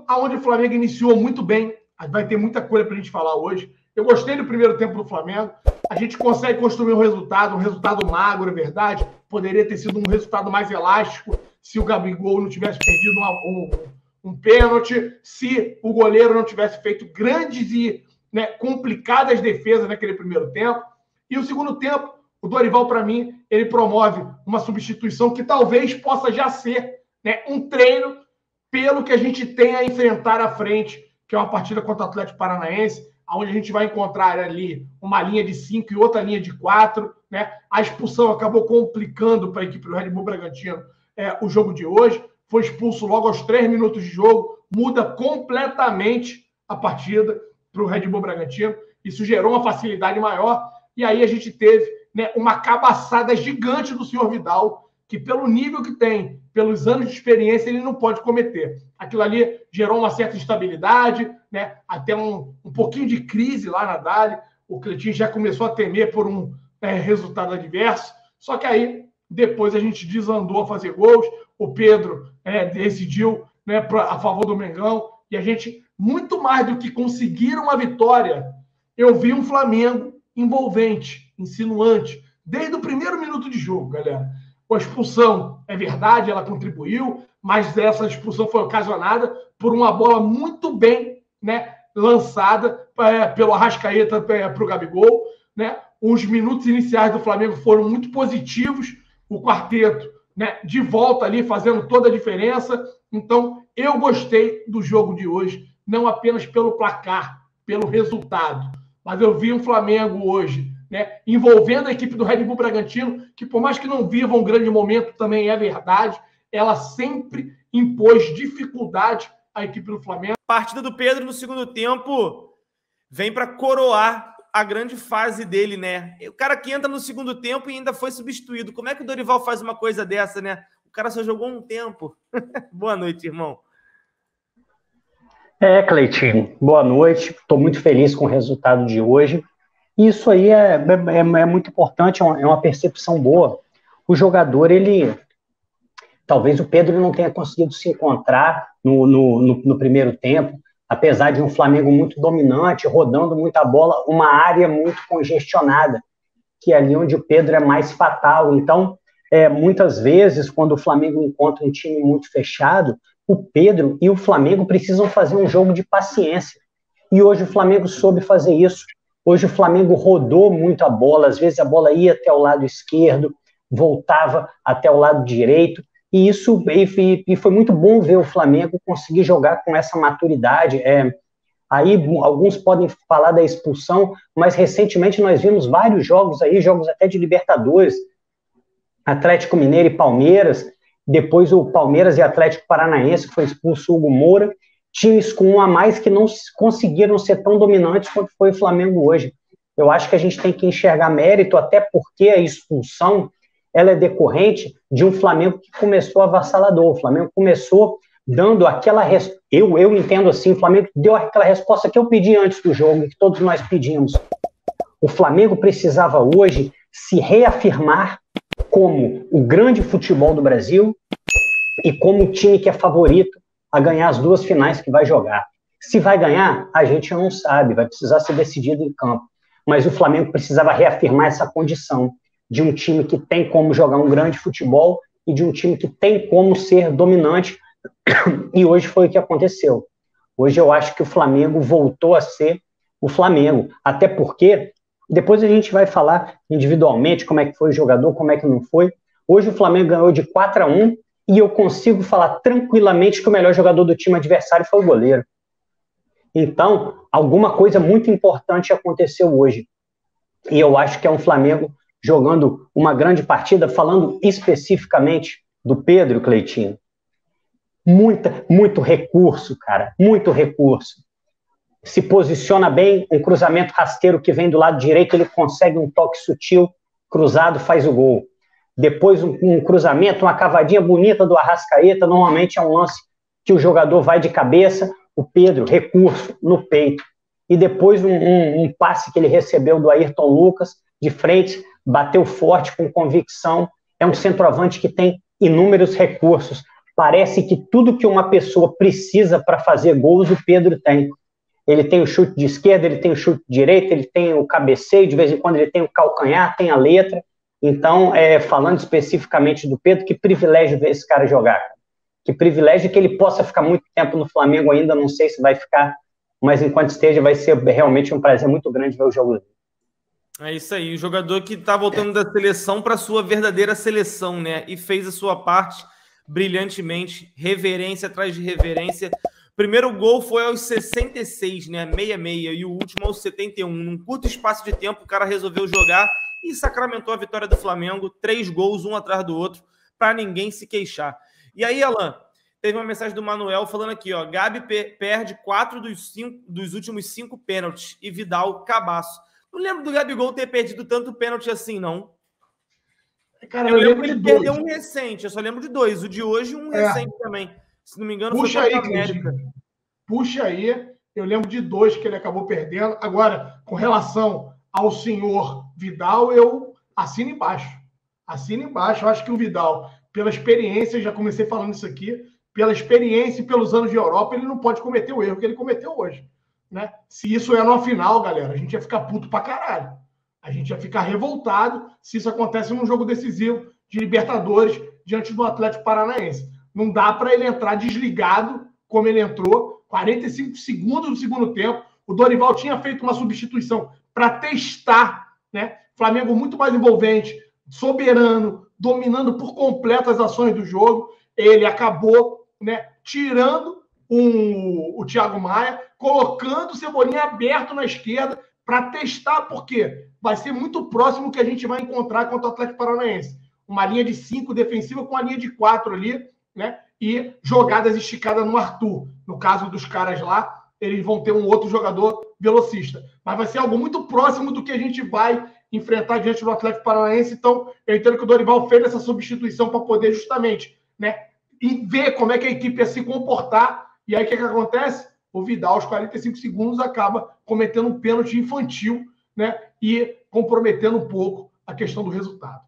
jogo onde o Flamengo iniciou muito bem. Vai ter muita coisa para a gente falar hoje. Eu gostei do primeiro tempo do Flamengo. A gente consegue construir um resultado magro, é verdade. Poderia ter sido um resultado mais elástico se o Gabigol não tivesse perdido um pênalti, se o goleiro não tivesse feito grandes e complicadas defesas naquele primeiro tempo. E o segundo tempo, o Dorival, para mim, ele promove uma substituição que talvez possa já ser um treino pelo que a gente tem a enfrentar à frente, que é uma partida contra o Atlético Paranaense, onde a gente vai encontrar ali uma linha de 5 e outra linha de 4. A expulsão acabou complicando para a equipe do Red Bull Bragantino o jogo de hoje. Foi expulso logo aos 3 minutos de jogo, muda completamente a partida para o Red Bull Bragantino. Isso gerou uma facilidade maior. E aí a gente teve uma cabaçada gigante do senhor Vidal, que pelo nível que tem, pelos anos de experiência, ele não pode cometer. Aquilo ali gerou uma certa instabilidade, até um pouquinho de crise lá na Dali. O Cleitinho já começou a temer por um resultado adverso. Só que aí, depois a gente desandou a fazer gols. O Pedro decidiu a favor do Mengão. E a gente, muito mais do que conseguir uma vitória, eu vi um Flamengo envolvente, insinuante, desde o primeiro minuto de jogo, galera. A expulsão, é verdade, ela contribuiu, mas essa expulsão foi ocasionada por uma bola muito bem lançada pelo Arrascaeta para o Gabigol. Os minutos iniciais do Flamengo foram muito positivos, o quarteto de volta ali, fazendo toda a diferença. Então, eu gostei do jogo de hoje, não apenas pelo placar, pelo resultado, mas eu vi um Flamengo hoje envolvendo a equipe do Red Bull Bragantino, que por mais que não viva um grande momento, também é verdade, ela sempre impôs dificuldade à equipe do Flamengo. A partida do Pedro no segundo tempo vem para coroar a grande fase dele, O cara que entra no segundo tempo e ainda foi substituído. Como é que o Dorival faz uma coisa dessa, O cara só jogou um tempo. Boa noite, irmão. Cleitinho, boa noite. Estou muito feliz com o resultado de hoje. Isso aí é muito importante, é uma percepção boa. O jogador, talvez o Pedro não tenha conseguido se encontrar no primeiro tempo, apesar de um Flamengo muito dominante, rodando muita bola, uma área muito congestionada, que é ali onde o Pedro é mais fatal. Então, muitas vezes, quando o Flamengo encontra um time muito fechado, o Pedro e o Flamengo precisam fazer um jogo de paciência. E hoje o Flamengo soube fazer isso. Hoje o Flamengo rodou muito a bola, às vezes a bola ia até o lado esquerdo, voltava até o lado direito, e foi muito bom ver o Flamengo conseguir jogar com essa maturidade. Aí alguns podem falar da expulsão, mas recentemente nós vimos vários jogos aí, jogos até de Libertadores, Atlético Mineiro e Palmeiras, depois o Palmeiras e Atlético Paranaense, que foi expulso o Hugo Moura, times com um a mais que não conseguiram ser tão dominantes quanto foi o Flamengo hoje. Eu acho que a gente tem que enxergar mérito, até porque a expulsão ela é decorrente de um Flamengo que começou avassalador. O Flamengo começou dando aquela resposta. Eu entendo assim, o Flamengo deu aquela resposta que eu pedi antes do jogo, que todos nós pedimos. O Flamengo precisava hoje se reafirmar como o grande futebol do Brasil e como o time que é favorito a ganhar as duas finais que vai jogar. Se vai ganhar, a gente não sabe, vai precisar ser decidido em campo. Mas o Flamengo precisava reafirmar essa condição de um time que tem como jogar um grande futebol e de um time que tem como ser dominante, e hoje foi o que aconteceu. Hoje eu acho que o Flamengo voltou a ser o Flamengo, até porque depois a gente vai falar individualmente como é que foi o jogador, como é que não foi. Hoje o Flamengo ganhou de 4-1, e eu consigo falar tranquilamente que o melhor jogador do time adversário foi o goleiro. Então, alguma coisa muito importante aconteceu hoje. E eu acho que é um Flamengo jogando uma grande partida, falando especificamente do Pedro, Cleitinho. Muito recurso, cara, muito recurso. Se posiciona bem, um cruzamento rasteiro que vem do lado direito, ele consegue um toque sutil, cruzado, faz o gol. Depois um cruzamento, uma cavadinha bonita do Arrascaeta, normalmente é um lance que o jogador vai de cabeça, o Pedro, recurso, no peito. E depois um passe que ele recebeu do Ayrton Lucas, de frente, bateu forte, com convicção. É um centroavante que tem inúmeros recursos parece que tudo que uma pessoa precisa para fazer gols, o Pedro tem. Ele tem o chute de esquerda, ele tem o chute de direita, ele tem o cabeceio, de vez em quando ele tem o calcanhar, tem a letra. Então, falando especificamente do Pedro, que privilégio ver esse cara jogar. Que privilégio que ele possa ficar muito tempo no Flamengo ainda, não sei se vai ficar, mas enquanto esteja vai ser realmente um prazer muito grande ver o jogo dele. É isso aí, o jogador que está voltando da seleção para a sua verdadeira seleção, né? E fez a sua parte brilhantemente, reverência atrás de reverência. Primeiro gol foi aos 66, né? 66, e o último aos 71. Num curto espaço de tempo, o cara resolveu jogar e sacramentou a vitória do Flamengo. 3 gols, um atrás do outro, para ninguém se queixar. E aí, Alan, teve uma mensagem do Manuel falando aqui, ó. Gabi perde 4 dos últimos 5 pênaltis e Vidal cabaço. Não lembro do Gabigol ter perdido tanto pênalti assim, não. Cara, eu lembro que ele perdeu um recente, eu só lembro de 2. O de hoje, um recente também. Se não me engano, puxa foi aí, contra a América. Puxa aí. Eu lembro de 2 que ele acabou perdendo. Agora, com relação ao senhor Vidal, eu assino embaixo. Assino embaixo. Eu acho que o Vidal, pela experiência, já comecei falando isso aqui, pela experiência e pelos anos de Europa, ele não pode cometer o erro que ele cometeu hoje. Né? Se isso é numa final, galera, a gente ia ficar puto pra caralho. A gente ia ficar revoltado se isso acontece num jogo decisivo de Libertadores diante do Atlético Paranaense. Não dá para ele entrar desligado como ele entrou, 45 segundos do segundo tempo. O Dorival tinha feito uma substituição para testar, né? Flamengo muito mais envolvente, soberano, dominando por completo as ações do jogo. Ele acabou, né, tirando o Thiago Maia, colocando o Cebolinha aberto na esquerda para testar, porque vai ser muito próximo o que a gente vai encontrar contra o Atlético Paranaense. Uma linha de 5 defensiva com uma linha de 4 ali, né? E jogadas esticadas no Arthur. No caso dos caras lá, eles vão ter um outro jogador velocista. Mas vai ser algo muito próximo do que a gente vai enfrentar diante do Atlético Paranaense. Então, eu entendo que o Dorival fez essa substituição para poder justamente, né, e ver como é que a equipe ia se comportar. E aí, o que acontece? O Vidal, aos 45 segundos, acaba cometendo um pênalti infantil, né, e comprometendo um pouco a questão do resultado.